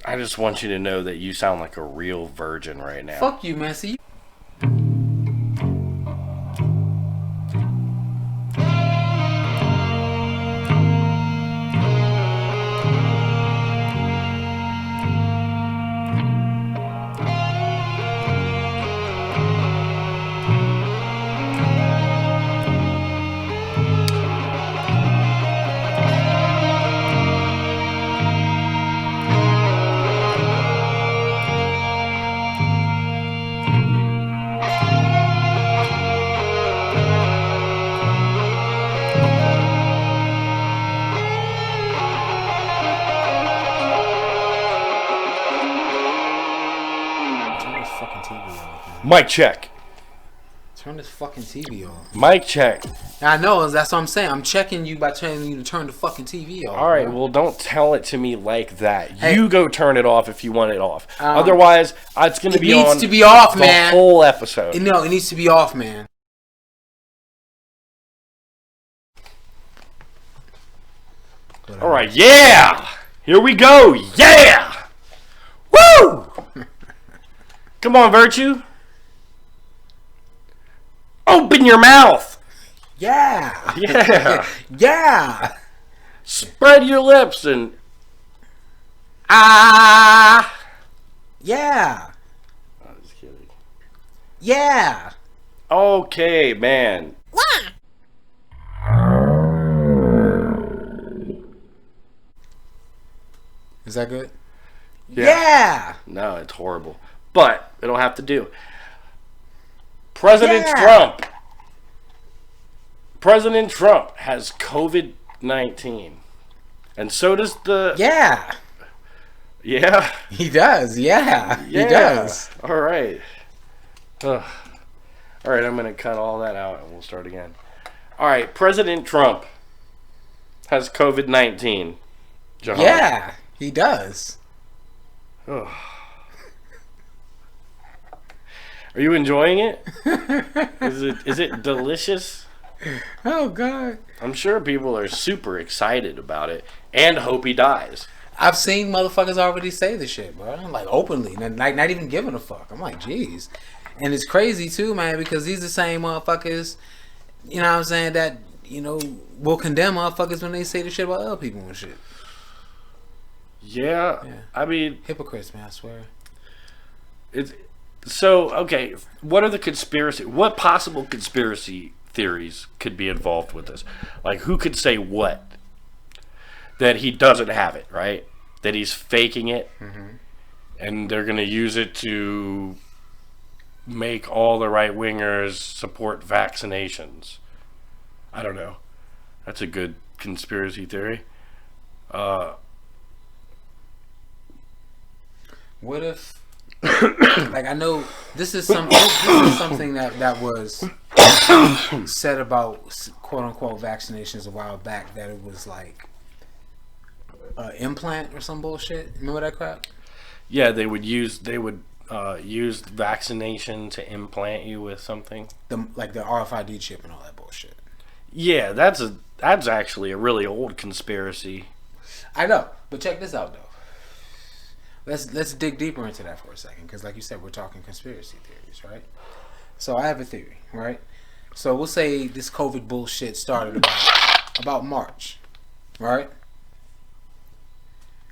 I just want you to know that you sound like a real virgin right now. Fuck you, man. See. Mic check. Turn this fucking TV off. Mic check. I know, that's what I'm saying. I'm checking you by telling you to turn the fucking TV off. Alright, well, don't tell it to me like that. Hey. You go turn it off if you want it off. Otherwise, it's going to be on. It needs to be off, man. The whole episode. No, it needs to be off, man. Alright, yeah! Here we go! Yeah! Woo! Come on, Virtue. Open your mouth. Yeah. Yeah. Yeah. Spread your lips and Yeah. I'm just kidding. Yeah. Okay, man. Is that good? Yeah. No, it's horrible. But it'll have to do. President Trump has COVID-19. And so does the... Yeah. Yeah? He does. Yeah. He does. All right. Ugh. All right, I'm going to cut all that out and we'll start again. All right, President Trump has COVID-19. Jahan. Yeah, he does. Ugh. Are you enjoying it? Is it delicious? Oh, God. I'm sure people are super excited about it and hope he dies. I've seen motherfuckers already say this shit, bro. Like, openly. Like, not even giving a fuck. I'm like, jeez. And it's crazy, too, man, because these are the same motherfuckers, you know what I'm saying, that, you know, will condemn motherfuckers when they say the shit about other people and shit. Yeah. I mean... Hypocrites, man, I swear. So, okay, what possible conspiracy theories could be involved with this? Like, who could say what? That he doesn't have it, right? That he's faking it, and they're going to use it to make all the right-wingers support vaccinations. I don't know. That's a good conspiracy theory. What if... like, I know this is something that was said about quote unquote vaccinations a while back, that it was like implant or some bullshit. Remember that crap? Yeah, they would use vaccination to implant you with something. Like the RFID chip and all that bullshit. Yeah, that's actually a really old conspiracy. I know, but check this out though. Let's dig deeper into that for a second, because like you said, we're talking conspiracy theories, right? So I have a theory, right? So we'll say this COVID bullshit started about March, right?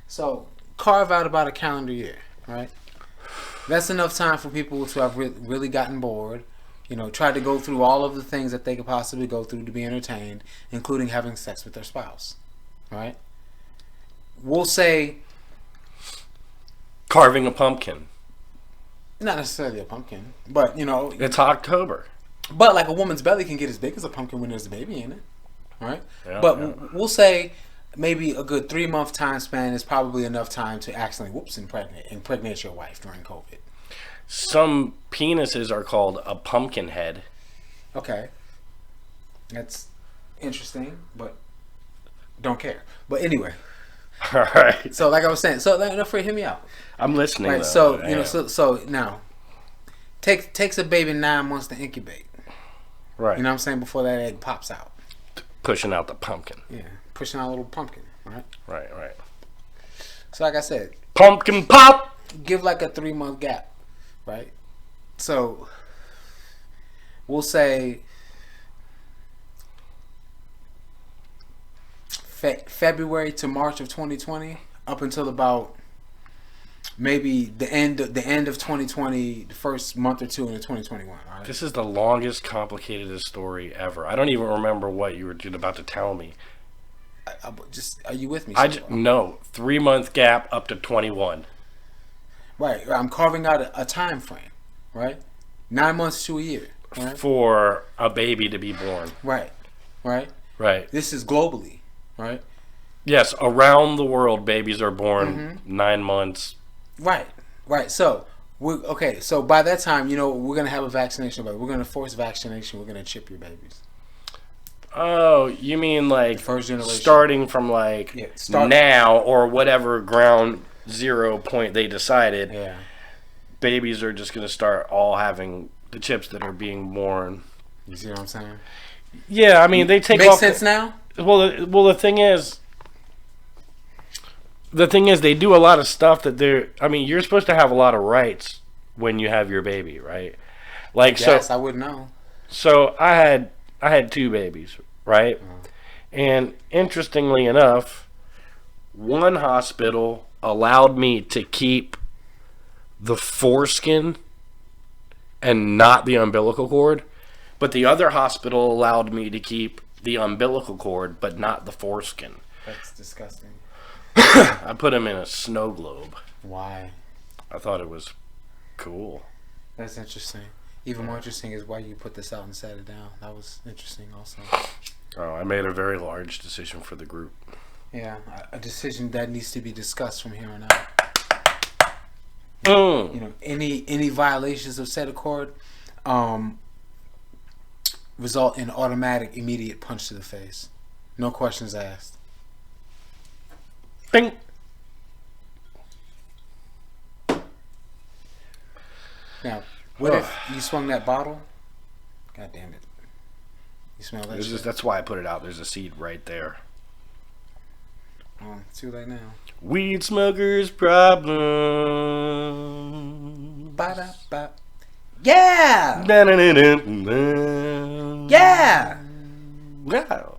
So carve out about a calendar year, right? That's enough time for people to have really gotten bored, you know, tried to go through all of the things that they could possibly go through to be entertained, including having sex with their spouse, right? We'll say... carving a pumpkin. Not necessarily a pumpkin, but you know, it's October. But like a woman's belly can get as big as a pumpkin when there's a baby in it, right? Yeah, but we'll say maybe a good 3-month time span is probably enough time to accidentally impregnate your wife during COVID. Some penises are called a pumpkin head. Okay, that's interesting, but don't care. But anyway. All right. So, like I was saying, hear me out. I'm listening. Right. Though. So you know, so now, takes a baby 9 months to incubate. Right. You know what I'm saying? Before that egg pops out. Pushing out the pumpkin. Yeah, pushing out a little pumpkin. Right. Right. So, like I said, Pumpkin pop. Give like a 3-month gap, right? So we'll say February to March of 2020, up until about maybe the end of 2020, the first month or two into 2021. All right? This is the longest, complicatedest story ever. I don't even remember what you were about to tell me. Just are you with me? No, 3-month gap up to 21. Right. I'm carving out a time frame, right? 9 months to a year, right? For a baby to be born. Right. Right. Right. This is globally, right? Yes, around the world, babies are born 9 months. Right. Right. So So by that time, we're gonna have a vaccination. But we're gonna force vaccination. We're gonna chip your babies. Oh, you mean like first generation. Starting from now or whatever ground zero point they decided. Yeah. Babies are just going to start all having the chips that are being born. You see what I'm saying? Yeah, I mean they take makes sense now. Well, the thing is they do a lot of stuff that they're. I mean, you're supposed to have a lot of rights when you have your baby, right? Like yes, I would know. So I had 2 babies, right? And interestingly enough, one hospital allowed me to keep the foreskin and not the umbilical cord, but the other hospital allowed me to keep the umbilical cord but not the foreskin. That's disgusting. I put him in a snow globe. Why? I thought it was cool. That's interesting. Even more interesting is why you put this out and sat it down. That was interesting also. Oh, I made a very large decision for the group. Yeah, a decision that needs to be discussed from here on out. Any violations of said accord result in automatic, immediate punch to the face. No questions asked. Bing. Now, what if you swung that bottle? God damn it. You smell that shit? That's why I put it out. There's a seed right there. Oh, too late now. Weed smokers problem. Ba-da-ba. Yeah! Yeah! Wow.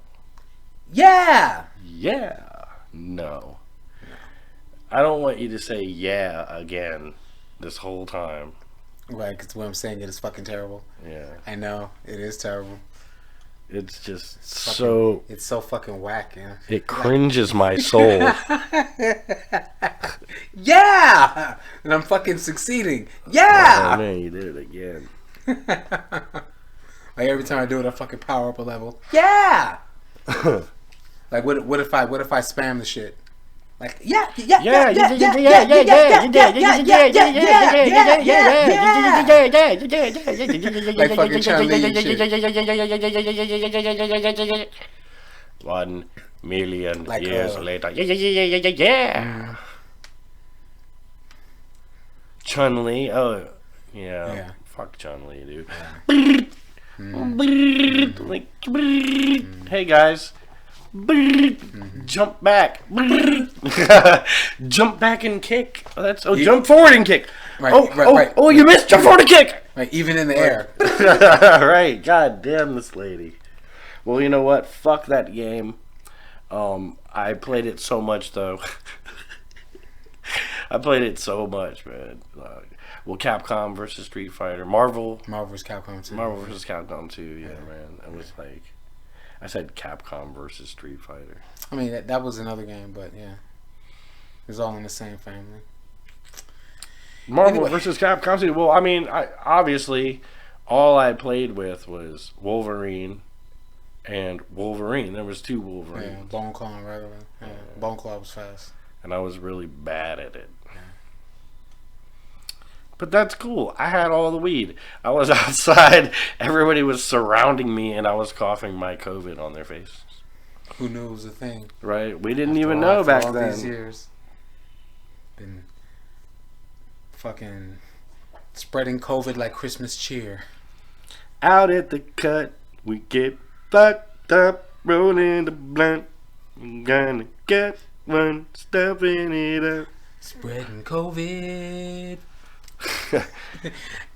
Yeah! Yeah. No. I don't want you to say yeah again this whole time. Right, because what I'm saying it is fucking terrible. Yeah. I know. It is terrible. It's just It's so fucking whack, yeah. It cringes my soul. Yeah! And I'm fucking succeeding. Yeah! Oh man, you did it again. Like every time I do it, I fucking power up a level. Yeah! Like what if I spam the shit? Like like fucking Chun-Li and shit. 1 million Like, years later. Yeah. Chun-Li. Oh, yeah. Fuck Chun-Li, dude. Like, hey guys. Jump back. Jump back and kick. Jump forward and kick. Right. Oh, you missed. Jump forward and kick. Right, even in the air. Right. God damn this lady. Well, you know what? Fuck that game. I played it so much though. I played it so much, man. Capcom versus Street Fighter, Marvel vs. Capcom 2. Marvel vs. Capcom 2. Yeah, man. It was like, I said Capcom versus Street Fighter. I mean that was another game, but yeah, it was all in the same family. Marvel versus Capcom 2. Well, I mean, obviously, all I played with was Wolverine and Wolverine. There was 2 Wolverines. Yeah, Bone Claw and regular. Yeah, Bone Claw was fast. And I was really bad at it. But that's cool. I had all the weed. I was outside. Everybody was surrounding me, and I was coughing my COVID on their faces. Who knew it was a thing? Right? We didn't even know back all then. These years, been fucking spreading COVID like Christmas cheer. Out at the cut, we get fucked up, rolling the blunt. I'm gonna get one, stuffing it up. Spreading COVID.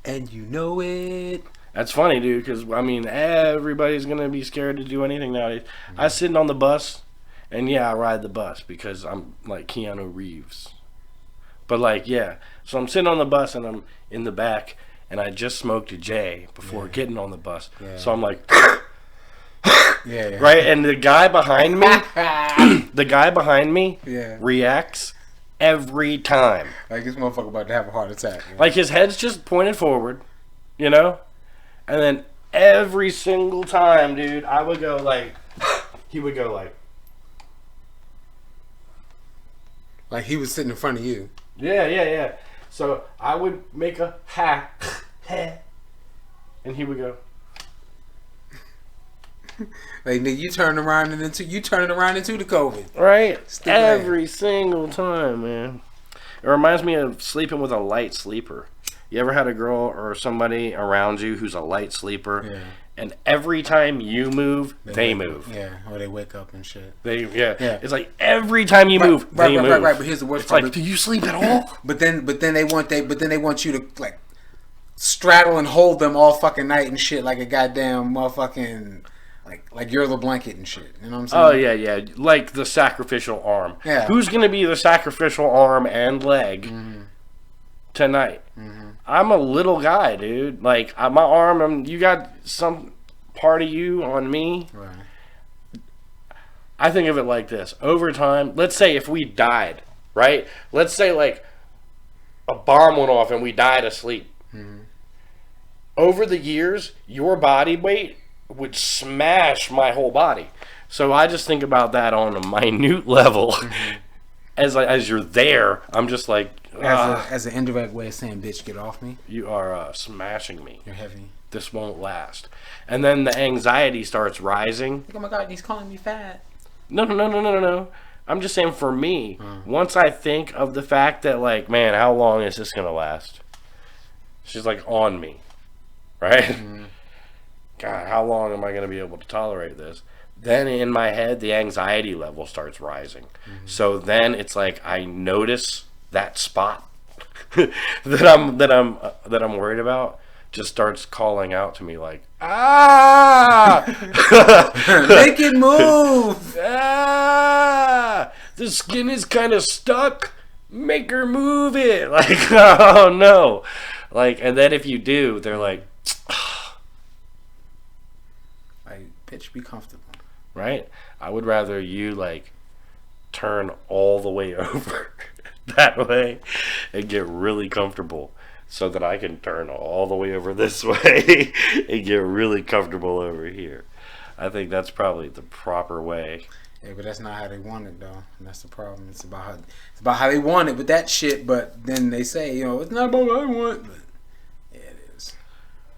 And you know it. That's funny, dude, because, I mean, everybody's going to be scared to do anything nowadays. Mm-hmm. I sitting on the bus, and, yeah, I ride the bus because I'm like Keanu Reeves. But, like, yeah. So I'm sitting on the bus, and I'm in the back, and I just smoked a J before getting on the bus. Yeah. So I'm like... yeah. Right? And the guy behind me, reacts every time. Like, this motherfucker about to have a heart attack. Man. Like, his head's just pointed forward, you know? And then every single time, dude, I would go like, he would go like. Like he was sitting in front of you. Yeah. So I would make a ha, and he would go. Like, nigga, you turn it around into the COVID. Right. Every single time, man. It reminds me of sleeping with a light sleeper. You ever had a girl or somebody around you who's a light sleeper? Yeah. And every time you move, they move. Yeah, or they wake up and shit. Yeah. It's like every time you move, they move. Right. But here's the worst part. Like, do you sleep at all? But then they want you to like straddle and hold them all fucking night and shit like a goddamn motherfucking like you're the blanket and shit. You know what I'm saying? Oh yeah. Like the sacrificial arm. Yeah. Who's gonna be the sacrificial arm and leg tonight? Mm-hmm. I'm a little guy, dude. Like, my arm, you got some part of you on me. Right. I think of it like this. Over time, let's say if we died, right? Let's say, like, a bomb went off and we died asleep. Mm-hmm. Over the years, your body weight would smash my whole body. So I just think about that on a minute level. Mm-hmm. As you're there, I'm just like... As an indirect way of saying, bitch, get off me. You are smashing me. You're heavy. This won't last. And then the anxiety starts rising. Oh my God, he's calling me fat. No. I'm just saying for me, once I think of the fact that, like, man, how long is this going to last? She's like on me, right? Mm-hmm. God, how long am I going to be able to tolerate this? Then in my head, the anxiety level starts rising. Mm-hmm. So then it's like I notice that spot that I'm worried about just starts calling out to me like, make it move. The skin is kind of stuck. Make her move it. Like, oh no. Like, and then if you do, they're like, bitch, be comfortable. Right? I would rather you like turn all the way over that way and get really comfortable so that I can turn all the way over this way and get really comfortable over here. I think that's probably the proper way. Yeah, but that's not how they want it though. And that's the problem. It's about how they want it with that shit, but then they say, you know, it's not about what I want. But yeah, it is.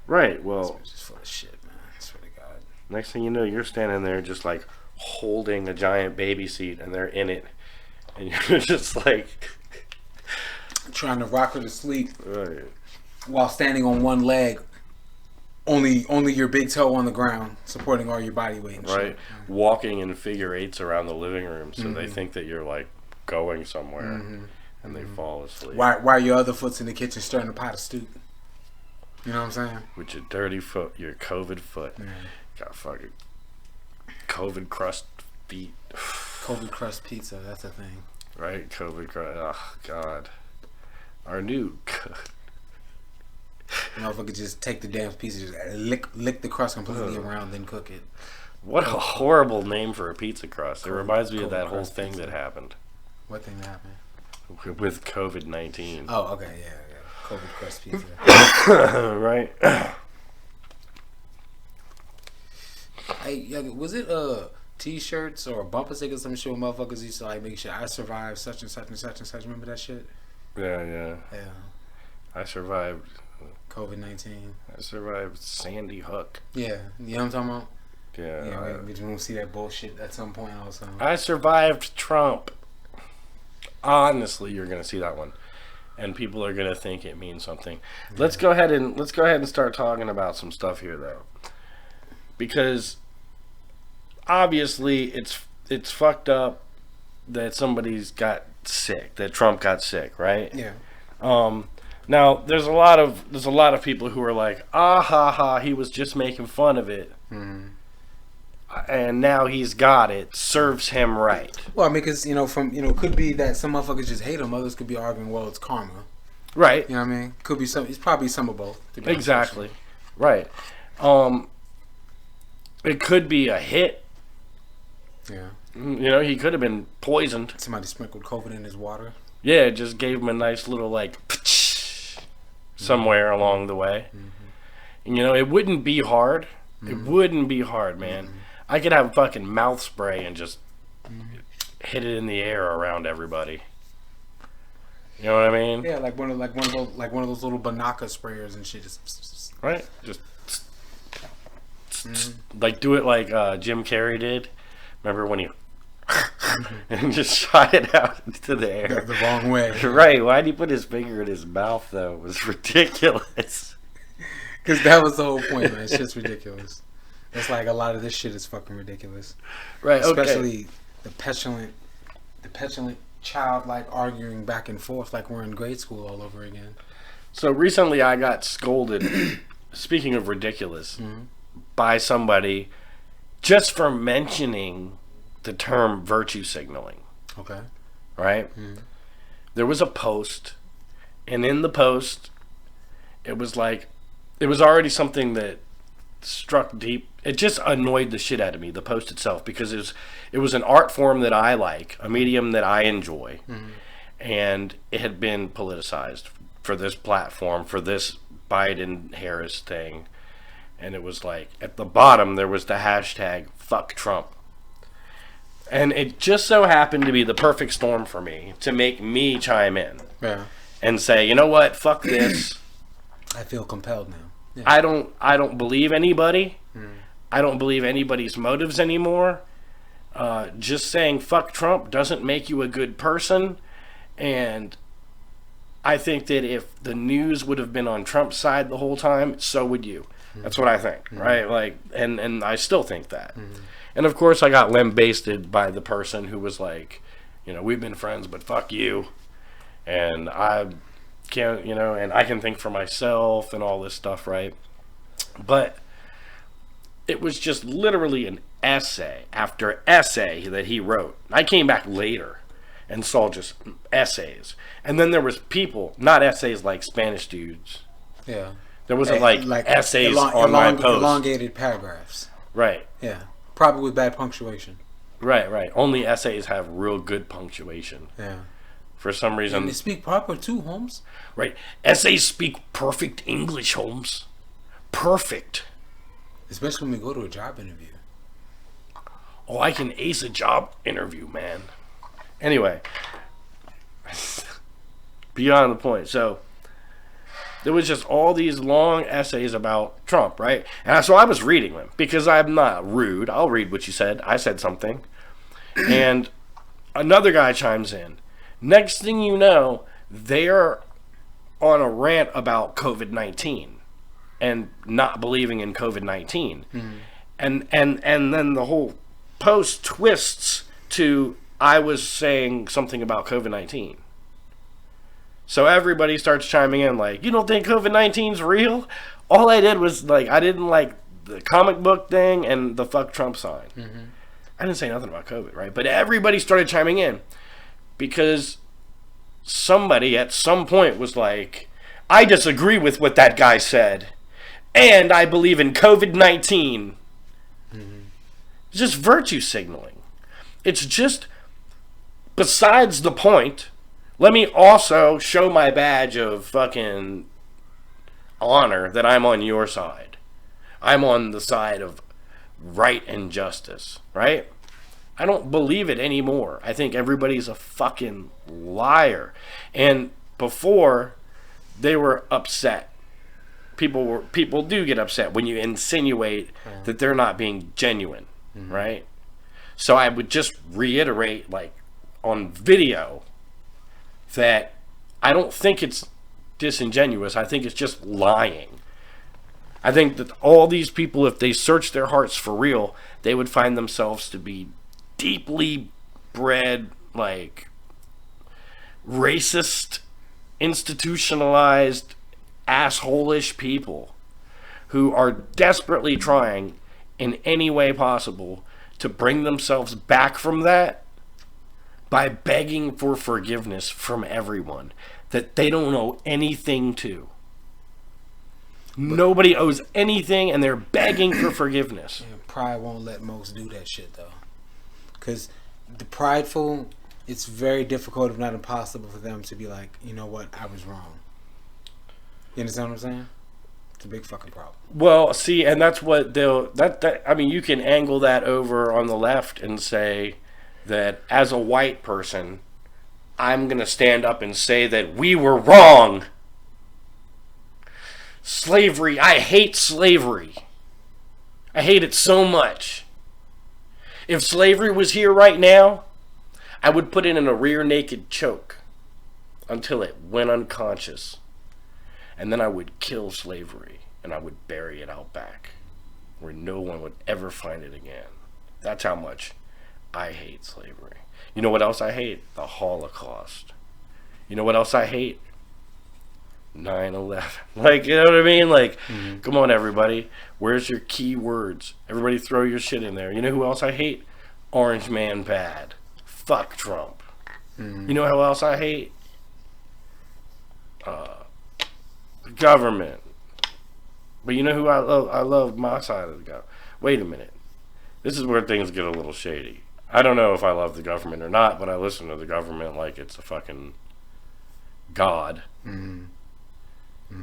Right, well, it's just full of shit, man. I swear to God. Next thing you know, you're standing there just like holding a giant baby seat and they're in it. And you're just like trying to rock her to sleep. Right. While standing on one leg. Only your big toe on the ground, supporting all your body weight and shit. Right. Walking in figure eights around the living room so they think that you're like going somewhere and they fall asleep. While your other foot's in the kitchen stirring a pot of stew. You know what I'm saying? With your dirty foot, your COVID foot. Got fucking COVID crust feet. COVID crust pizza, that's a thing. Right? COVID crust. Oh, God. Our new... Motherfucker just take the damn piece and just lick the crust completely around, then cook it. What a horrible name for a pizza crust. It reminds me of that whole thing that happened. What thing that happened? With COVID-19. Oh, okay, yeah. COVID crust pizza. Right. Hey, was it t-shirts or bumper stickers? Some shit motherfuckers used to like make sure I survived such and such and such and such. Remember that shit? Yeah. I survived COVID-19. I survived Sandy Hook. Yeah, you know what I'm talking about? Yeah. We just want to see that bullshit at some point also. I survived Trump. Honestly, you're gonna see that one, and people are gonna think it means something. Yeah. Let's go ahead and start talking about some stuff here though, because obviously it's fucked up that somebody's got sick, that Trump got sick, right? Yeah. Now there's a lot of people who are like, ah ha ha, he was just making fun of it, and now he's got it. Serves him right. Well, I mean, because could be that some motherfuckers just hate him. Others could be arguing, well, it's karma. Right. You know what I mean? Could be some. It's probably some of both. Exactly. Right. It could be a hit. Yeah. He could have been poisoned. Somebody sprinkled COVID in his water. Yeah, it just gave him a nice little somewhere along the way. It wouldn't be hard. It wouldn't be hard, man. I could have fucking mouth spray and just hit it in the air around everybody. You know what I mean? Yeah, like one of those little Banaka sprayers and shit. Just right, just like do it like Jim Carrey did. Remember when he and just shot it out into the air the wrong way? Right? Why'd he put his finger in his mouth though? It was ridiculous. Because that was the whole point, man. It's just ridiculous. It's like a lot of this shit is fucking ridiculous. Right. Especially the petulant childlike arguing back and forth like we're in grade school all over again. So recently I got scolded, speaking of ridiculous, by somebody just for mentioning the term virtue signaling. Okay. Right? There was a post, and in the post, it was already something that struck deep. It just annoyed the shit out of me, the post itself, because it was an art form that I like, a medium that I enjoy, and it had been politicized for this platform, for this Biden-Harris thing, and it was like, at the bottom, there was the hashtag, fuck Trump. And it just so happened to be the perfect storm for me, to make me chime in. Yeah. And say, you know what, fuck this. I feel compelled now. Yeah. I don't believe anybody. I don't believe anybody's motives anymore. Just saying fuck Trump doesn't make you a good person. And I think that if the news would have been on Trump's side the whole time, so would you. That's what I think, right? Like, and I still think that. And of course, I got lambasted by the person who was like, we've been friends, but fuck you. And I can't, and I can think for myself and all this stuff, right? But it was just literally an essay after essay that he wrote. I came back later and saw just essays. And then there was people, not essays like Spanish dudes. Yeah. There wasn't like essays on my post. Elongated paragraphs. Right. Yeah. Probably with bad punctuation. Right. Only essays have real good punctuation. Yeah. For some reason. And they speak proper too, Holmes. Right. Essays speak perfect English, Holmes. Perfect. Especially when we go to a job interview. Oh, I can ace a job interview, man. Anyway. Beyond the point. So, there was just all these long essays about Trump, right? And so I was reading them because I'm not rude. I'll read what you said. I said something. And another guy chimes in. Next thing you know, they're on a rant about COVID-19 and not believing in COVID-19. And then the whole post twists to I was saying something about COVID-19. So everybody starts chiming in like, you don't think COVID-19's real? All I did was I didn't like the comic book thing and the fuck Trump sign. I didn't say nothing about COVID, right? But everybody started chiming in because somebody at some point was like, I disagree with what that guy said. And I believe in COVID-19. It's just virtue signaling. It's just besides the point. Let me also show my badge of fucking honor that I'm on your side. I'm on the side of right and justice, right? I don't believe it anymore. I think everybody's a fucking liar. And before, they were upset. People do get upset when you insinuate that they're not being genuine, right? So I would just reiterate, on video, that I don't think it's disingenuous. I think it's just lying. I think that all these people, if they search their hearts for real, they would find themselves to be deeply bred, racist, institutionalized, asshole-ish people who are desperately trying in any way possible to bring themselves back from that by begging for forgiveness from everyone that they don't owe anything to. Nobody owes anything, and they're begging for forgiveness. Yeah, pride won't let most do that shit, though. Because the prideful, it's very difficult, if not impossible, for them to be like, you know what, I was wrong. You understand what I'm saying? It's a big fucking problem. Well, see, and that's what they'll... I mean, you can angle that over on the left and say that as a white person, I'm going to stand up and say that we were wrong. Slavery, I hate slavery. I hate it so much. If slavery was here right now, I would put it in a rear naked choke until it went unconscious. And then I would kill slavery and I would bury it out back where no one would ever find it again. That's how much I hate slavery. You know what else I hate? The Holocaust. You know what else I hate? 9/11. Like, you know what I mean? Like, come on, everybody. Where's your key words? Everybody throw your shit in there. You know who else I hate? Orange man bad. Fuck Trump. You know who else I hate? The government. But you know who I love? I love my side of the government. Wait a minute. This is where things get a little shady. I don't know if I love the government or not, but I listen to the government like it's a fucking god.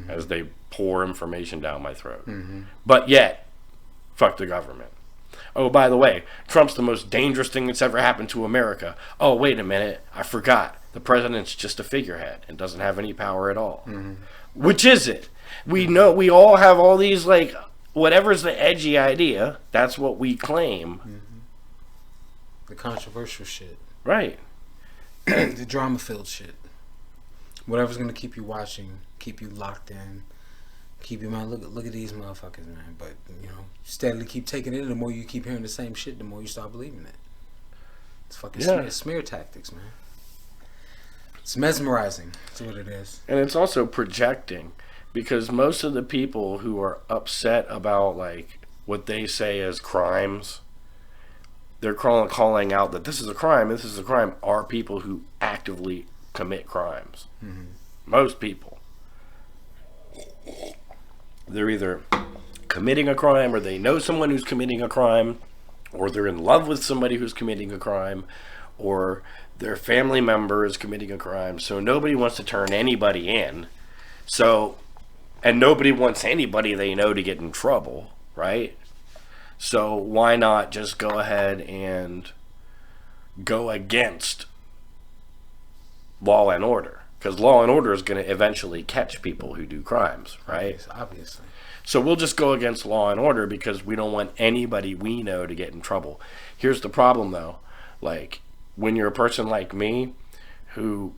As they pour information down my throat. But yet, fuck the government. Oh, by the way, Trump's the most dangerous thing that's ever happened to America. Oh, wait a minute, I forgot. The president's just a figurehead and doesn't have any power at all. Which is it? We know, we all have all these, like, whatever's the edgy idea, that's what we claim. The controversial shit. Right. The drama-filled shit. Whatever's gonna keep you watching, keep you locked in, keep you, man, look at these motherfuckers, man. But, you know, steadily keep taking it, and the more you keep hearing the same shit, the more you start believing it. It's fucking smear tactics, man. It's mesmerizing. That's what it is. And it's also projecting, because most of the people who are upset about, like, what they say as crimes, they're calling out that this is a crime, are people who actively commit crimes. Most people. They're either committing a crime, or they know someone who's committing a crime, or they're in love with somebody who's committing a crime, or their family member is committing a crime. So nobody wants to turn anybody in. So, and nobody wants anybody they know to get in trouble, right? So why not just go ahead and go against law and order? Because law and order is going to eventually catch people who do crimes, right? Obviously. So we'll just go against law and order because we don't want anybody we know to get in trouble. Here's the problem, though. Like, when you're a person like me who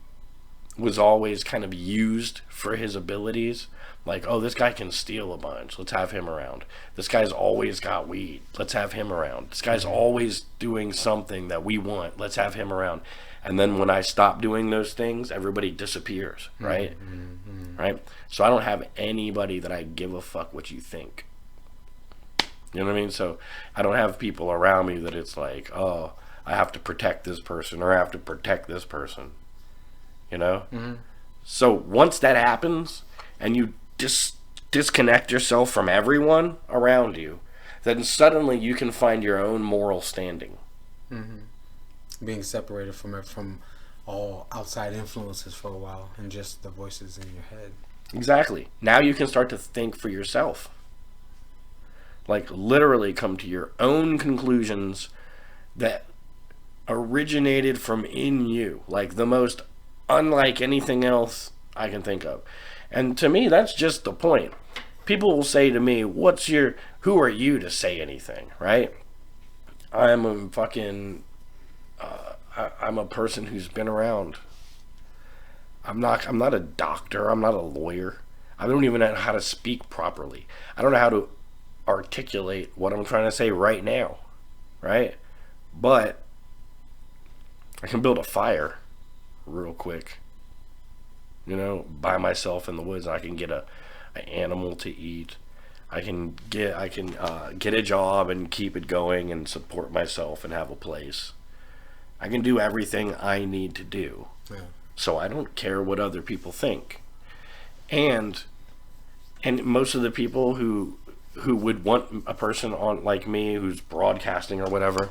was always kind of used for his abilities, like, oh, this guy can steal a bunch, let's have him around. This guy's always got weed, let's have him around. This guy's always doing something that we want, let's have him around. And then when I stop doing those things, everybody disappears, right? Right? So I don't have anybody that I give a fuck what you think. You know what I mean? So I don't have people around me that it's like, oh, I have to protect this person, or I have to protect this person. You know? So once that happens, and you disconnect yourself from everyone around you, then suddenly you can find your own moral standing. Being separated from all outside influences for a while, and just the voices in your head. Exactly. Now you can start to think for yourself. Like, literally come to your own conclusions that originated from in you. Like, the most unlike anything else I can think of. And to me, that's just the point. People will say to me, who are you to say anything, right? I'm a fucking, I'm a person who's been around. I'm not a doctor. I'm not a lawyer. I don't even know how to speak properly. I don't know how to articulate what I'm trying to say right now, right? But I can build a fire real quick by myself in the woods. I can get an animal to eat. I can get a job and keep it going and support myself and have a place. I can do everything I need to do. Yeah. So I don't care what other people think. And most of the people who would want a person on like me who's broadcasting or whatever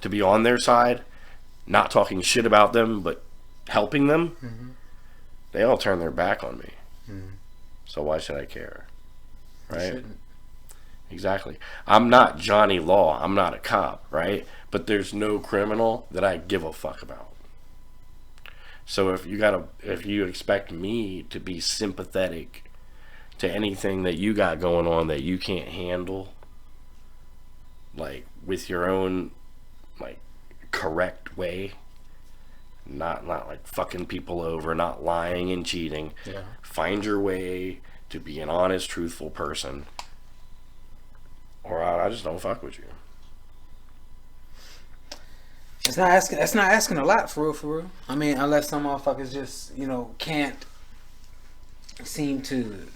to be on their side, not talking shit about them but helping them, Mm-hmm. they all turn their back on me. Mm-hmm. So why should I care? Right? You shouldn't. Exactly. I'm not Johnny Law. I'm not a cop, right? But there's no criminal that I give a fuck about. So if you expect me to be sympathetic to anything that you got going on that you can't handle, like with your own like correct way, not like fucking people over, not lying and cheating. Yeah. Find your way to be an honest, truthful person, or I just don't fuck with you. That's not asking a lot, for real. I mean, unless some motherfuckers just, can't seem to,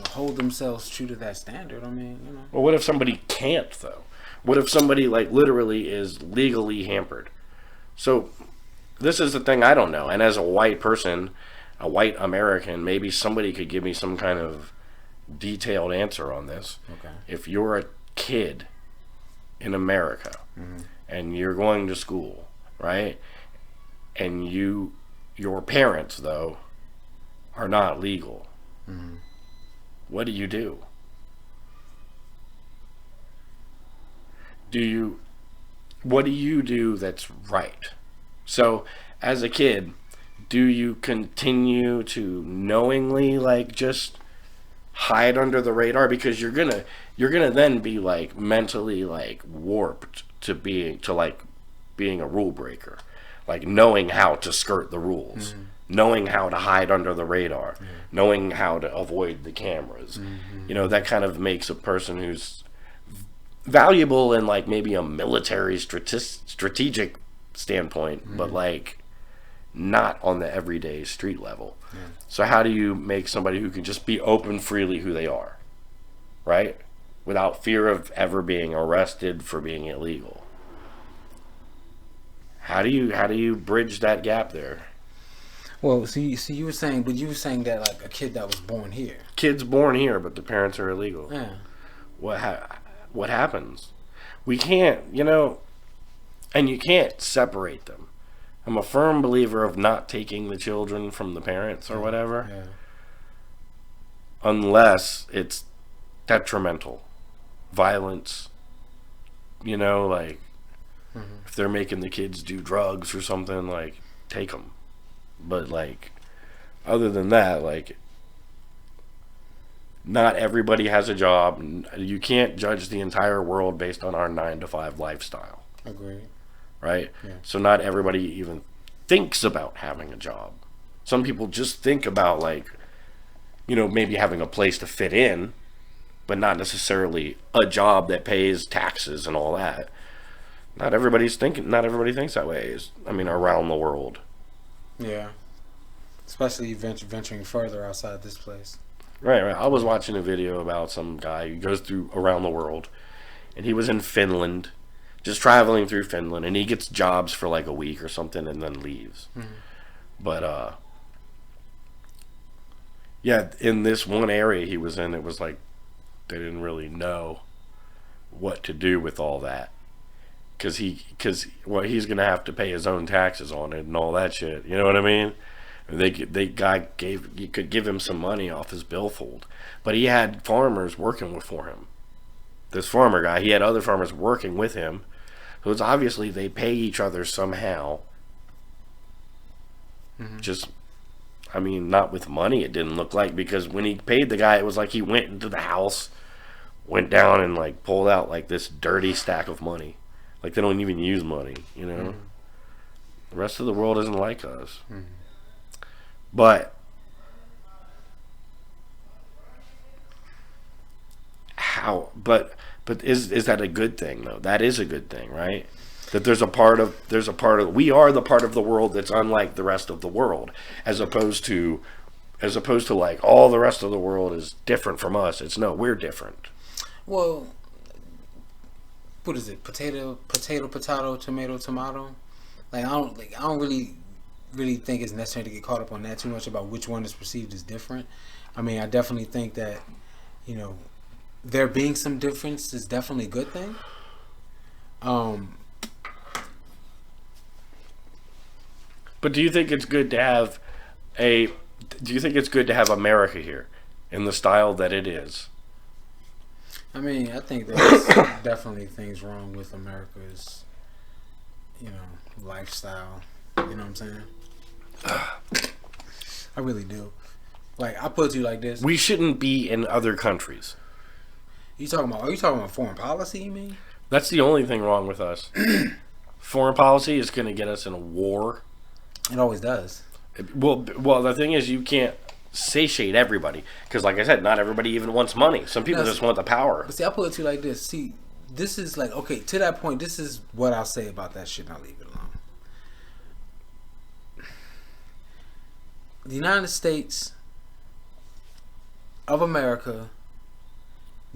hold themselves true to that standard. I mean, Well, what if somebody can't, though? What if somebody, like, literally is legally hampered? So, this is the thing I don't know. And as a white person, a white American, maybe somebody could give me some kind of detailed answer on this. Okay. If you're a kid in America, Mm-hmm. and you're going to school, right? And your parents, though, are not legal. Mm-hmm. What do you do? What do you do that's right? So, as a kid, do you continue to knowingly, like, just hide under the radar? Because you're gonna then be, like, mentally, like, warped to being a rule breaker, like knowing how to skirt the rules, knowing how to hide under the radar, knowing how to avoid the cameras. That kind of makes a person who's valuable in like maybe a military strategic standpoint, but like not on the everyday street level. So how do you make somebody who can just be open freely who they are, right, without fear of ever being arrested for being illegal? How do you bridge that gap there? Well, see, you were saying that like a kid that was born here. Kids born here, but the parents are illegal. Yeah. What happens? We can't, and you can't separate them. I'm a firm believer of not taking the children from the parents or whatever, Yeah. unless it's detrimental, violence. Like. Mm-hmm. If they're making the kids do drugs or something, like, take them. But, like, other than that, like, not everybody has a job. You can't judge the entire world based on our 9-to-5 lifestyle. Agreed. Right? Yeah. So not everybody even thinks about having a job. Some people just think about, like, maybe having a place to fit in, but not necessarily a job that pays taxes and all that. Not everybody thinks that way. Around the world. Yeah. Especially venturing further outside this place. Right. I was watching a video about some guy who goes through around the world, and he was in Finland, just traveling through Finland, and he gets jobs for like a week or something and then leaves. Mm-hmm. But, yeah, in this one area he was in, it was like they didn't really know what to do with all that. Because he's going to have to pay his own taxes on it and all that shit. You know what I mean? You could give him some money off his billfold, but he had farmers working for him. This farmer guy, he had other farmers working with him, so it's obviously they pay each other somehow. Mm-hmm. Not with money. It didn't look like, because when he paid the guy, it was like he went into the house, went down and like pulled out like this dirty stack of money. Like they don't even use money, Mm-hmm. The rest of the world isn't like us. Mm-hmm. But is that a good thing though? That is a good thing, right? That we are the part of the world that's unlike the rest of the world, as opposed to As opposed to like all the rest of the world is different from us. It's no, we're different. Well, what is it? Potato, tomato, tomato. Like I don't really think it's necessary to get caught up on that too much about which one is perceived as different. I mean, I definitely think that, you know, there being some difference is definitely a good thing. But do you think it's good to have America here in the style that it is? I mean, I think there's definitely things wrong with America's, you know, lifestyle. You know what I'm saying? I really do. Like, I put it to you like this. We shouldn't be in other countries. Are you talking about foreign policy, you mean? That's the only thing wrong with us. Foreign policy is going to get us in a war. It always does. Well, the thing is, you can't satiate everybody. Because, like I said, not everybody even wants money. Some people just want the power. But see, I put it to you like this. See, this is like, okay, to that point, this is what I'll say about that shit, and I'll leave it alone. The United States of America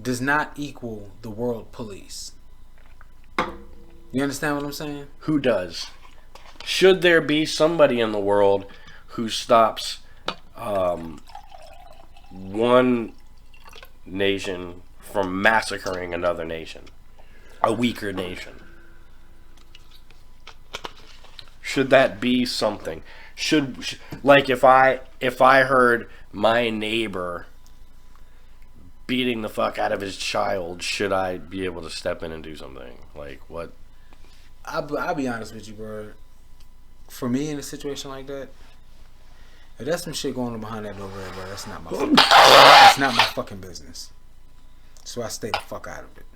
does not equal the world police. You understand what I'm saying? Who does? Should there be somebody in the world who stops one nation from massacring another nation, a weaker nation? Should that be something? Should like if I heard my neighbor beating the fuck out of his child, should I be able to step in and do something? Like what? I'll be honest with you, bro. For me, in a situation like that, if there's some shit going on behind that door, bro, that's not my fucking, it's not my fucking business. So I stay the fuck out of it.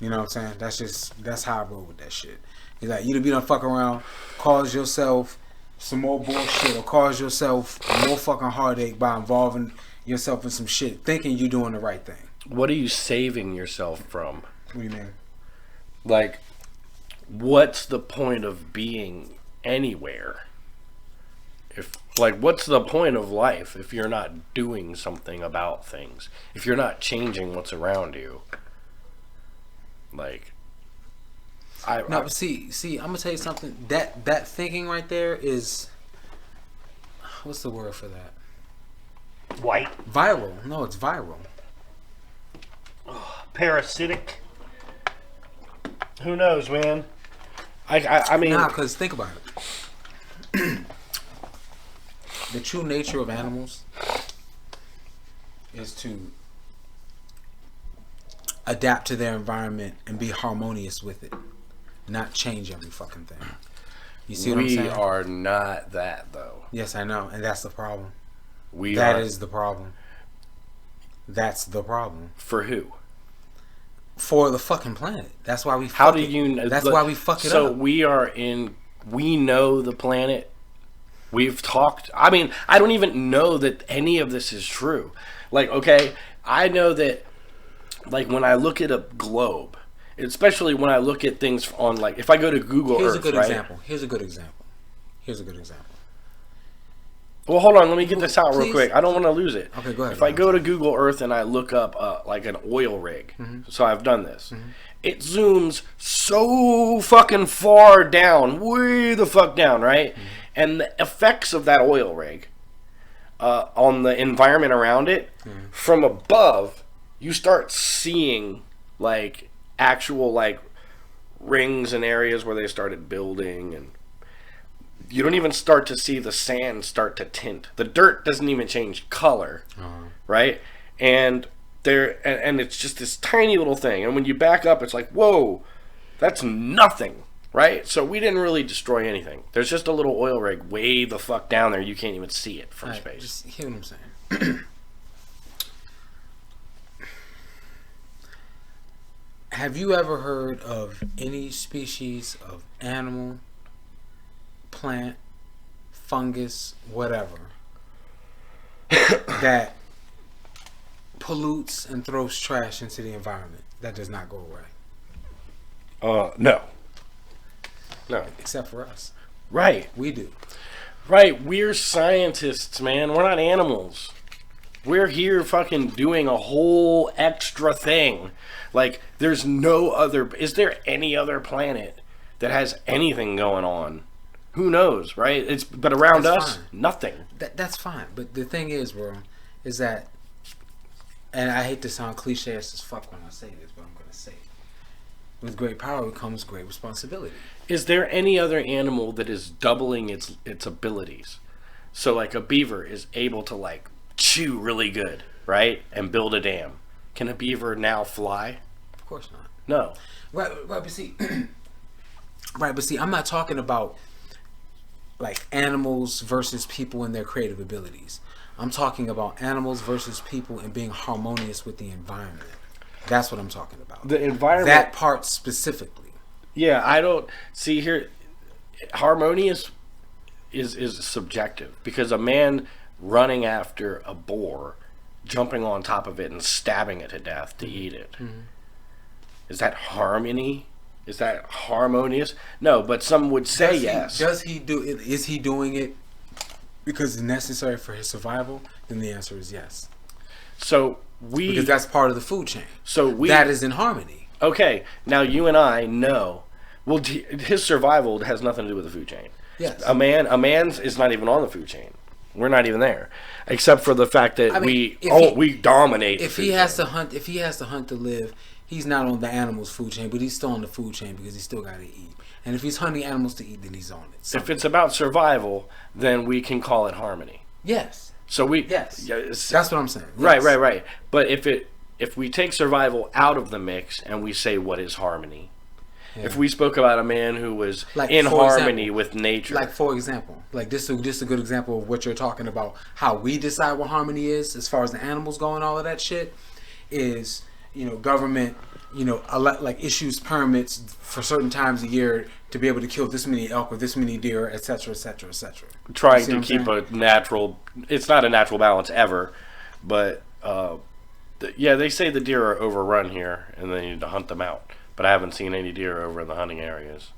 You know what I'm saying? That's how I roll with that shit. It's like, you done fuck around, cause yourself some more bullshit, or cause yourself more fucking heartache by involving yourself in some shit, thinking you're doing the right thing. What are you saving yourself from? What do you mean? Like, what's the point of being anywhere? What's the point of life if you're not doing something about things? If you're not changing what's around you? Like, but see, I'm gonna tell you something. That thinking right there is, what's the word for that? White. Viral. No, it's viral. Parasitic. Who knows, man? I mean, because think about it. The true nature of animals is to adapt to their environment and be harmonious with it, not change every fucking thing. You see what I'm saying? We are not that, though. Yes, I know, and that's the problem. That That is the problem. That's the problem. For who? For the fucking planet. That's why we. How do you know? That's why we fuck it up. So we know the planet. We've talked. I mean, I don't even know that any of this is true. Like, okay, I know that. Like when I look at a globe, especially when I look at things on, like, if I go to Google Here's Earth, a good right? example. Here's a good example. Well, hold on. Let me get this out real Please. quick. I don't want to lose it. Okay, go ahead. If I go to Google Earth and I look up like an oil rig, so I've done this. It zooms so fucking far down, way the fuck down, right? And the effects of that oil rig on the environment around it, from above, you start seeing like actual like rings and areas where they started building, and you don't even start to see the sand start to tint. The dirt doesn't even change color, right? And and it's just this tiny little thing. And when you back up, it's like, whoa, that's nothing, right? So we didn't really destroy anything. There's just a little oil rig way the fuck down there. You can't even see it from space. Just hear what I'm saying. Have you ever heard of any species of animal, plant, fungus, whatever, that pollutes and throws trash into the environment that does not go away? No. Except for us. Right. We do. Right, we're scientists, man. We're not animals. We're here fucking doing a whole extra thing. Like, there's no other... Is there any other planet that has anything going on? Who knows, right? But around That's us, fine. nothing. That's fine. But the thing is, bro, is that... And I hate to sound cliche as fuck when I say this, but I'm going to say it. With great power comes great responsibility. Is there any other animal that is doubling its abilities? So, like, a beaver is able to, like, chew really good, right? And build a dam. Can a beaver now fly? Of course not. No. Right, but see... Right, but see, I'm not talking about, like, animals versus people and their creative abilities. I'm talking about animals versus people and being harmonious with the environment. That's what I'm talking about. The environment... That part specifically. Yeah, I don't... See, here... Harmonious is subjective. Because a man running after a boar, jumping on top of it and stabbing it to death to eat it. Mm-hmm. Is that harmony? Is that harmonious? No, but some would say yes. Does he do it? Is he doing it because it's necessary for his survival? Then the answer is yes. So because that's part of the food chain. So that is in harmony. Okay, now you and I know. Well, his survival has nothing to do with the food chain. Yes. A man's is not even on the food chain. We're not even there, except for the fact that we dominate. If he has to hunt, to live. He's not on the animal's food chain, but he's still on the food chain because he's still got to eat. And if he's hunting animals to eat, then he's on it. If it's about survival, then we can call it harmony. Yes. So yes. That's what I'm saying. Yes. Right. But if we take survival out of the mix and we say what is harmony, if we spoke about a man who was in harmony with nature, like for example, like this is a good example of what you're talking about. How we decide what harmony is, as far as the animals go and all of that shit, is. Government, like issues permits for certain times a year to be able to kill this many elk or this many deer, etc., etc., etc. Trying to keep a natural, it's not a natural balance ever, but they say the deer are overrun here and they need to hunt them out. But I haven't seen any deer over in the hunting areas.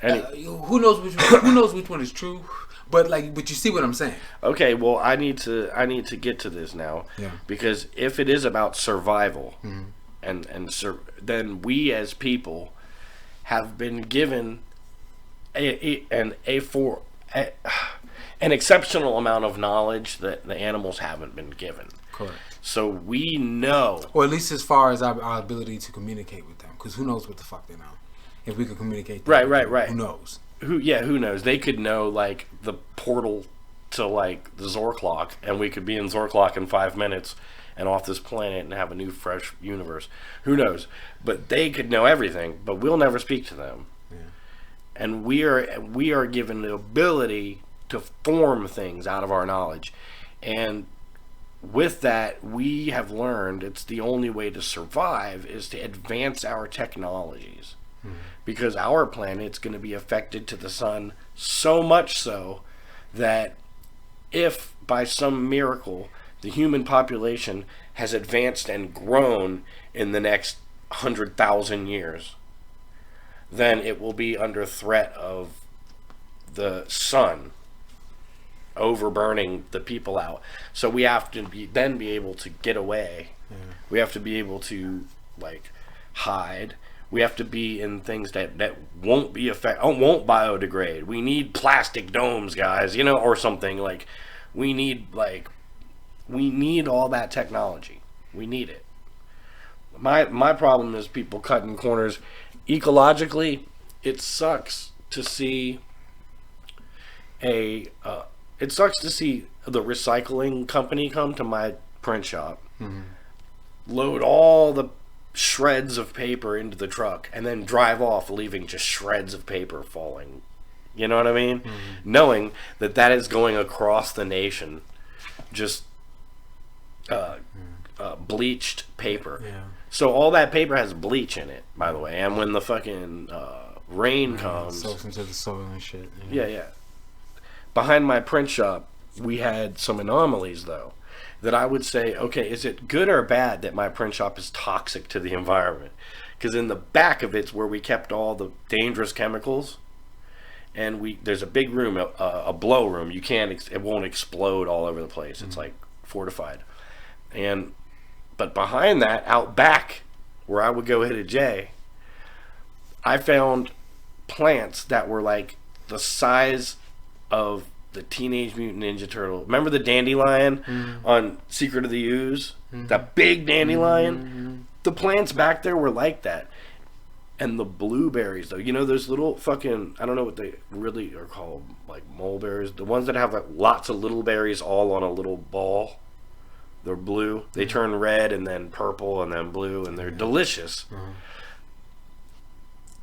Who knows which one is true? But you see what I'm saying. Okay, well, I need to get to this now. Yeah. Because if it is about survival, then we as people have been given an exceptional amount of knowledge that the animals haven't been given. Correct. So we know, or at least as far as our ability to communicate with them, because who knows what the fuck they know? If we could communicate, right. Who knows? Who knows? They could know like the portal to like the Zorclock, and we could be in Zorclock in 5 minutes and off this planet and have a new fresh universe. Who knows? But they could know everything, but we'll never speak to them. Yeah. And we are given the ability to form things out of our knowledge. And with that, we have learned it's the only way to survive is to advance our technologies. Because our planet's going to be affected to the sun so much so that if by some miracle the human population has advanced and grown in the next 100,000 years, then it will be under threat of the sun overburning the people out. So we have to be able to get away. Yeah. We have to be able to hide. We have to be in things that won't won't biodegrade. We need plastic domes, guys, or something. We need all that technology. We need it. My problem is people cutting corners. Ecologically, it sucks to see the recycling company come to my print shop, load all the shreds of paper into the truck, and then drive off, leaving just shreds of paper falling. You know what I mean? Knowing that is going across the nation, just bleached paper. Yeah. So all that paper has bleach in it, by the way. And when the fucking rain comes, soaks into the soil and shit. Yeah. Behind my print shop, we had some anomalies though. That I would say, okay, is it good or bad that my print shop is toxic to the environment? Because in the back of it's where we kept all the dangerous chemicals. and there's a big room, a blow room. You can't, it won't explode all over the place. It's like fortified, but behind that, out back, where I would go hit a J, I found plants that were like the size of the Teenage Mutant Ninja Turtle. Remember the dandelion on Secret of the Ooze? That big dandelion? The plants back there were like that. And the blueberries, though, you know those little fucking, I don't know what they really are called, like mulberries, the ones that have like lots of little berries all on a little ball. They're blue. They turn red and then purple and then blue, and they're delicious.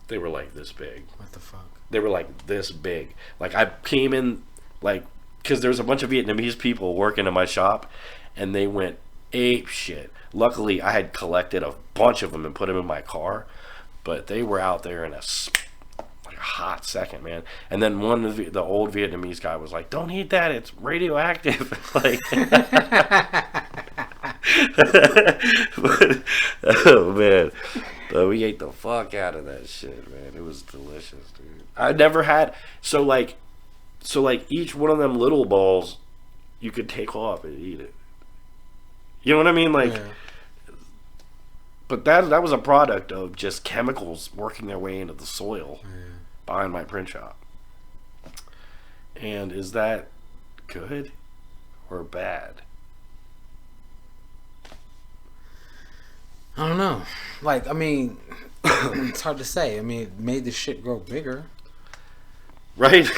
They were like this big. What the fuck? They were like this big. Like I came in, like, because there was a bunch of Vietnamese people working in my shop, and they went ape shit. Luckily, I had collected a bunch of them and put them in my car, but they were out there in a hot second, man. And then one of the old Vietnamese guy was like, "Don't eat that; it's radioactive." Like, but, oh man, but we ate the fuck out of that shit, man. It was delicious, dude. I never had so like each one of them little balls, you could take off and eat it. You know what I mean? Like, but that was a product of just chemicals working their way into the soil behind my print shop. And is that good or bad? I don't know. Like, I mean, it's hard to say. I mean, it made the shit grow bigger. Right?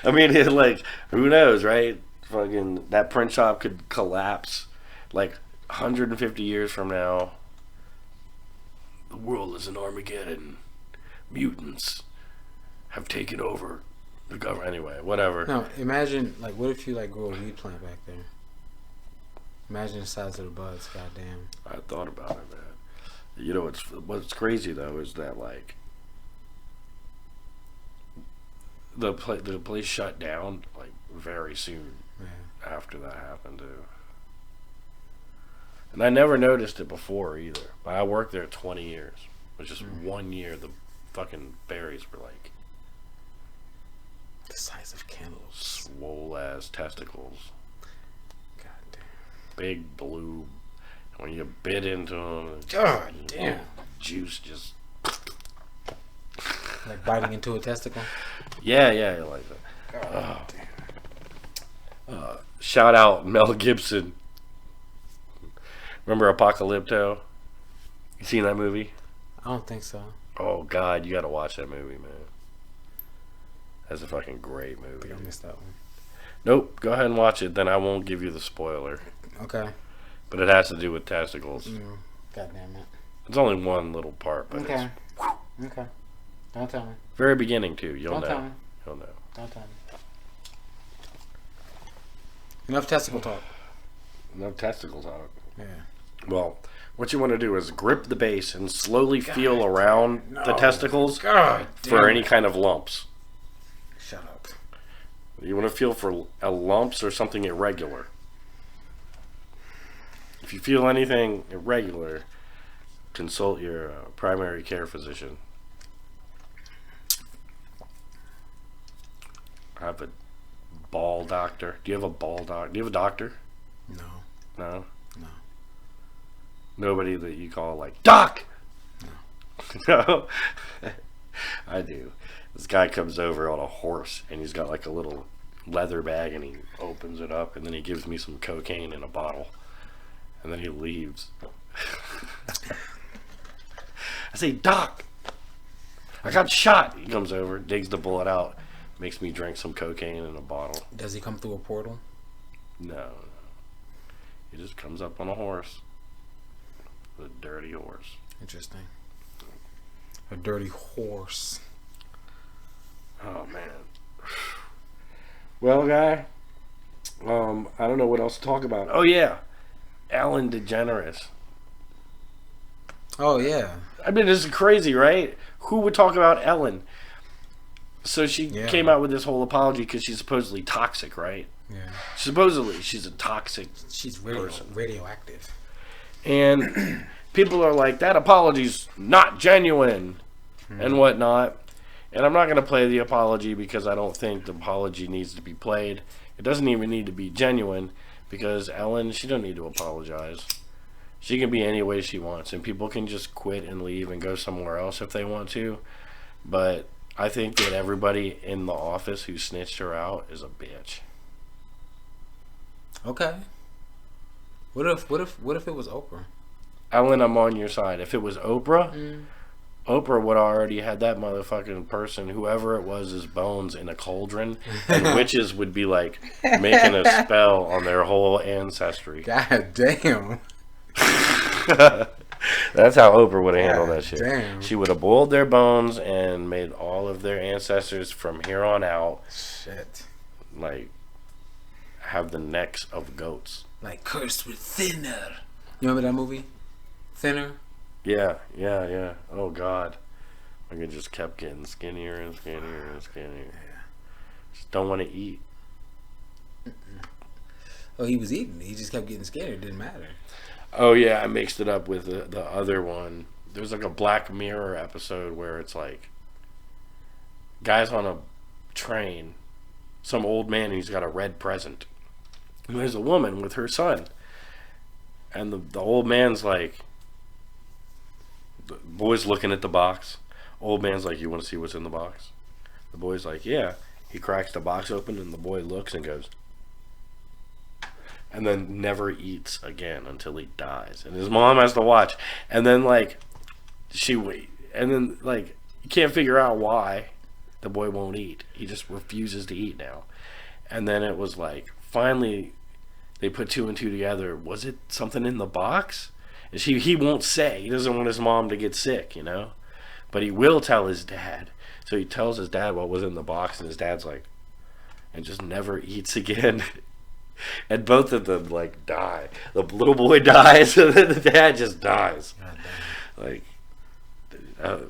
I mean, like, who knows, right? Fucking, that print shop could collapse. Like, 150 years from now, the world is an Armageddon. Mutants have taken over the government. Anyway, whatever. No, imagine, like, what if you, like, grow a weed plant back there? Imagine the size of the buds, goddamn. I thought about it, man. You know, what's crazy, though, is that, like, the place shut down, like, very soon after that happened, too. And I never noticed it before, either. But I worked there 20 years. It was just 1 year, the fucking berries were, like, the size of candles. Swole-ass testicles. Goddamn. Big blue. When you bit into them, God damn. Juice just like biting into a testicle. Yeah, like that. God damn. Shout out Mel Gibson. Remember Apocalypto? You seen that movie? I don't think so. Oh God, you got to watch that movie, man. That's a fucking great movie. I think I missed that one. Nope. Go ahead and watch it. Then I won't give you the spoiler. Okay. But it has to do with testicles. God damn it. It's only one little part, but okay. Okay. Don't tell me. Very beginning too. You'll Don't know. tell me. You'll know. Don't tell me. Enough testicle talk. No testicle talk. Yeah. Well, what you want to do is grip the base and slowly feel around the testicles for any kind of lumps. Shut up. You want to feel for lumps or something irregular. If you feel anything irregular, consult your primary care physician. I have a ball doctor. Do you have a ball doctor? Do you have a doctor? No. No? No. Nobody that you call like, Doc! No. No? I do. This guy comes over on a horse and he's got like a little leather bag and he opens it up and then he gives me some cocaine in a bottle. And then he leaves. I say, Doc, I got shot. He comes over, digs the bullet out, makes me drink some cocaine in a bottle. Does he come through a portal? No. He just comes up on a horse. A dirty horse. Interesting. A dirty horse. Oh, man. Well, guy, I don't know what else to talk about. Oh, yeah. Ellen DeGeneres. Oh, yeah. I mean, this is crazy, right? Who would talk about Ellen? So she came out with this whole apology because she's supposedly toxic, right? Yeah. Supposedly, she's a toxic She's person. radioactive. And people are like, that apology's not genuine and whatnot. And I'm not going to play the apology because I don't think the apology needs to be played. It doesn't even need to be genuine because Ellen, she don't need to apologize. She can be any way she wants, and people can just quit and leave and go somewhere else if they want to. But I think that everybody in the office who snitched her out is a bitch. Okay. What if it was Oprah? Ellen, I'm on your side. If it was Oprah, Oprah would already had that motherfucking person, whoever it was, his bones in a cauldron, and witches would be like making a spell on their whole ancestry. God damn. That's how Oprah would have handled that shit. Damn. She would have boiled their bones and made all of their ancestors from here on out, Shit. like, have the necks of goats. Like Cursed with Thinner. You remember that movie? Thinner? Yeah. Oh, God. Like, it just kept getting skinnier and skinnier and skinnier. Just don't want to eat. Oh, he was eating. He just kept getting scared. It didn't matter. Oh, yeah, I mixed it up with the other one. There's like a Black Mirror episode where it's like guys on a train, some old man, and he's got a red present. And there's a woman with her son. And the old man's like, the boy's looking at the box. Old man's like, you want to see what's in the box? The boy's like, yeah. He cracks the box open, and the boy looks and goes, and then never eats again until he dies. And his mom has to watch. And then, like, and then, like, you can't figure out why the boy won't eat. He just refuses to eat now. And then it was like, finally, they put two and two together. Was it something in the box? And he won't say. He doesn't want his mom to get sick, you know? But he will tell his dad. So he tells his dad what was in the box, and his dad's like, and just never eats again. And both of them, like, die. The little boy dies, and then the dad just dies. Like,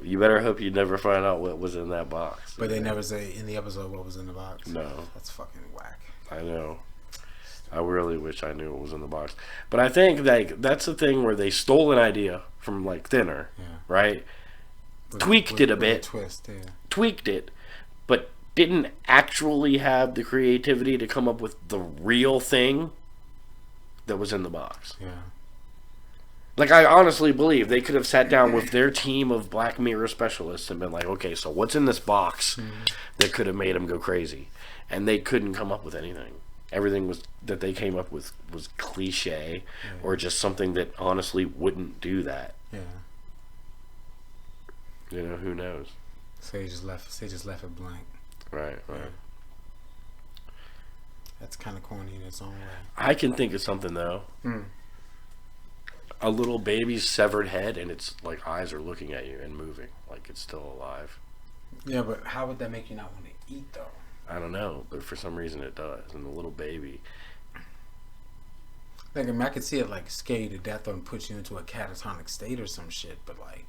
you better hope you never find out what was in that box. But they never say in the episode what was in the box. No. That's fucking whack. I know. I really wish I knew what was in the box. But I think, like, that's the thing where they stole an idea from, like, Thinner, right? Tweaked it a bit. Twist, yeah. Tweaked it, but didn't actually have the creativity to come up with the real thing that was in the box. Yeah. Like, I honestly believe they could have sat down with their team of Black Mirror specialists and been like, okay, so what's in this box that could have made them go crazy? And they couldn't come up with anything. Everything that they came up with was cliche or just something that honestly wouldn't do that. Yeah. You know, who knows? So they just left it blank. Right. That's kind of corny in its own way. I can think of something, though. A little baby's severed head, and its like eyes are looking at you and moving, like it's still alive. Yeah, but how would that make you not want to eat, though? I don't know, but for some reason it does. And the little baby, like, I mean, I could see it like scare you to death or put you into a catatonic state or some shit. But like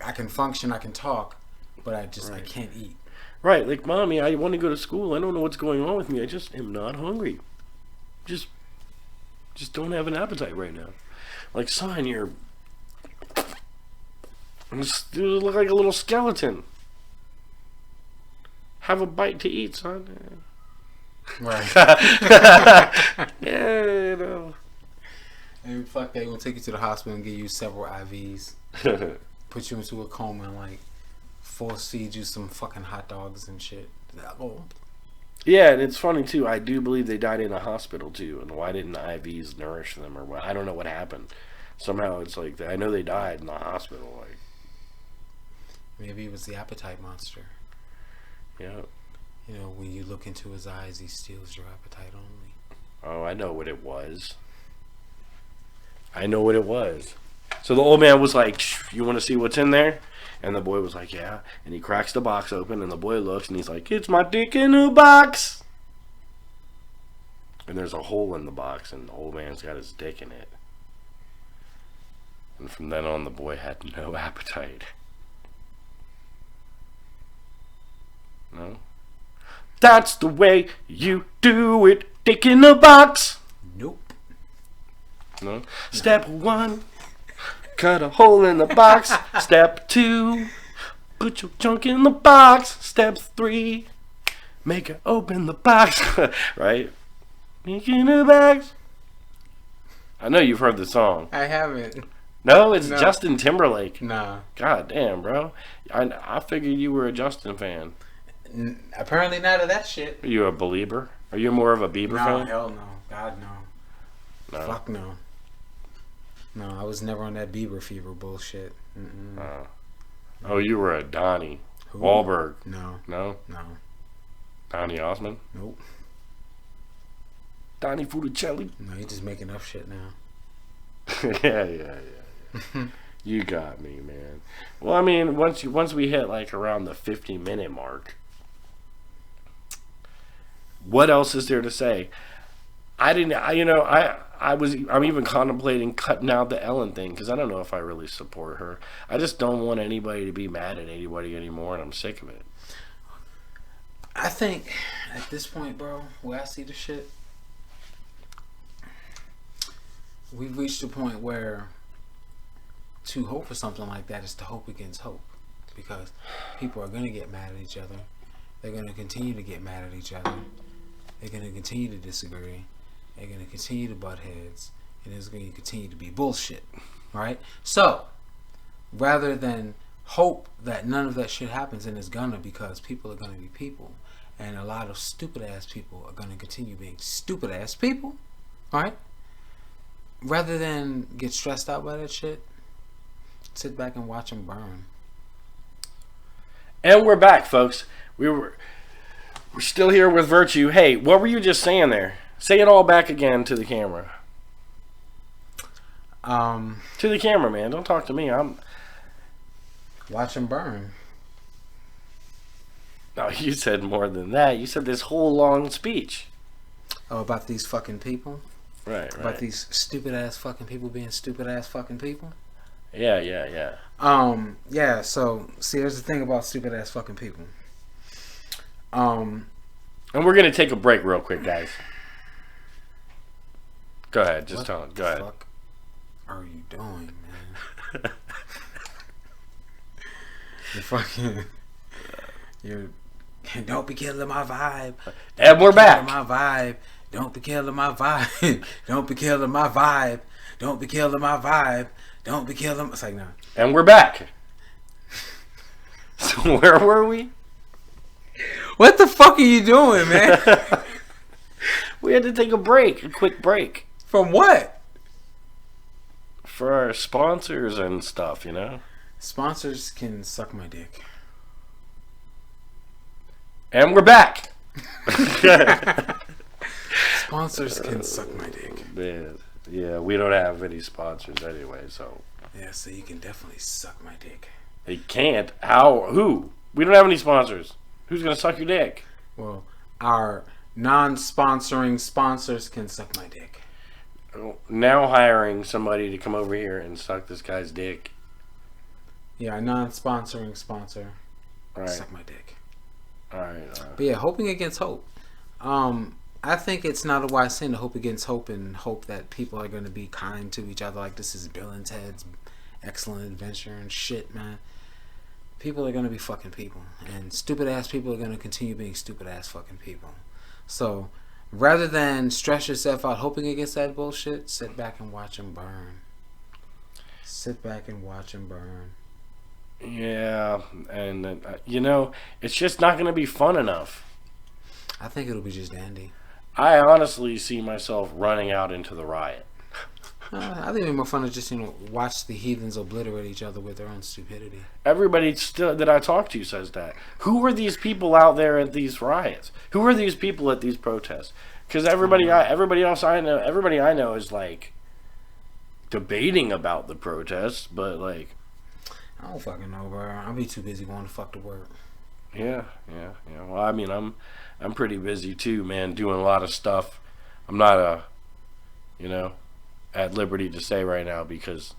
I can function, I can talk, but I can't eat. Right? Like, mommy, I want to go to school. I don't know what's going on with me. I just am not hungry. Just don't have an appetite right now. Like, son, you look like a little skeleton. Have a bite to eat, son. Right. Yeah, you know. And fuck, they gonna take you to the hospital and give you several IVs, put you into a coma, and like force feed you some fucking hot dogs and shit. Yeah, and it's funny too. I do believe they died in a hospital too. And why didn't the IVs nourish them or what? I don't know what happened. Somehow it's like I know they died in the hospital. Like, maybe it was the appetite monster. Yeah. You know, when you look into his eyes, he steals your appetite only. Oh, I know what it was. So the old man was like, you want to see what's in there? And the boy was like, yeah. And he cracks the box open, and the boy looks, and he's like, it's my dick in the box. And there's a hole in the box, and the old man's got his dick in it. And from then on, the boy had no appetite. No? That's the way you do it. Dick in the box. Nope. No? Step 1, cut a hole in the box. Step 2, Put your junk in the box. Step 3. Make her open the box. Right? Make in the box. I know you've heard the song. I haven't. No, it's No. Justin Timberlake. Nah. God damn, bro. I figured you were a Justin fan. Apparently not of that shit. Are you a Belieber? Are you more of a Bieber No, fan? hell no. God, no. No. Fuck no. No, I was never on that Bieber fever bullshit. Oh, you were a Donnie. Who? Wahlberg. No. No? No. Donnie Osmond? Nope. Donnie Fudicelli? No, you're just making up shit now. yeah. You got me, man. Well, I mean, once we hit like around the 50-minute mark, what else is there to say? I'm even contemplating cutting out the Ellen thing because I don't know if I really support her. I just don't want anybody to be mad at anybody anymore, and I'm sick of it. I think at this point, bro, where I see the shit, we've reached a point where to hope for something like that is to hope against hope, because people are going to get mad at each other. They're going to continue to get mad at each other. They're going to continue to disagree. They're going to continue to butt heads, and it's going to continue to be bullshit, right? So, rather than hope that none of that shit happens, and it's gonna, because people are gonna be people, and a lot of stupid ass people are gonna continue being stupid ass people, right? Rather than get stressed out by that shit, sit back and watch them burn. And we're back, folks. We're still here with Virtue. Hey, what were you just saying there? Say it all back again to the camera. To the camera, man. Don't talk to me. Watch them burn. No, you said more than that. You said this whole long speech. Oh, about these fucking people? Right. About these stupid ass fucking people being stupid ass fucking people? Yeah. Yeah, so, see, there's the thing about stupid ass fucking people. And we're going to take a break real quick, guys. Go ahead. Just tell it. Go ahead. What the fuck are you doing, man? Don't be killing my vibe. And we're back. My vibe. Don't be killing my vibe. Don't be killing my vibe. Don't be killing my vibe. Don't be killing. It's like, no. And we're back. So where were we? What the fuck are you doing, man? We had to take a quick break. From what? For our sponsors and stuff, you know? Sponsors can suck my dick. And we're back. Sponsors can suck my dick. Man, yeah, we don't have any sponsors anyway, so. Yeah, so you can definitely suck my dick. They can't. How? Who? We don't have any sponsors. Who's gonna suck your dick? Well, our non-sponsoring sponsors can suck my dick. Now hiring somebody to come over here and suck this guy's dick. Yeah, a non-sponsoring sponsor. All right. Suck my dick. All right. But yeah, hoping against hope. I think it's not a wise thing to hope against hope and hope that people are going to be kind to each other. Like this is Bill and Ted's Excellent Adventure and shit, man. People are going to be fucking people. And stupid ass people are going to continue being stupid ass fucking people. So, rather than stress yourself out hoping against that bullshit, sit back and watch them burn. Sit back and watch them burn. Yeah, and you know, it's just not going to be fun enough. I think it'll be just dandy. I honestly see myself running out into the riot. I think it'd be more fun to just, watch the heathens obliterate each other with their own stupidity. Everybody still that I talk to says that. Who are these people out there at these riots? Who are these people at these protests? Because everybody I know is like debating about the protests, but like, I don't fucking know, bro. I'll be too busy going to fuck to work. Yeah. Well, I mean, I'm pretty busy too, man, doing a lot of stuff. I'm not at liberty to say right now because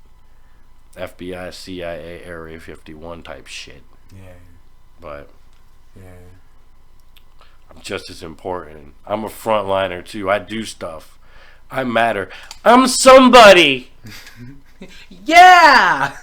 FBI, CIA, Area 51 type shit. Yeah. But yeah, I'm just as important. I'm a frontliner too. I do stuff. I matter. I'm somebody. Yeah.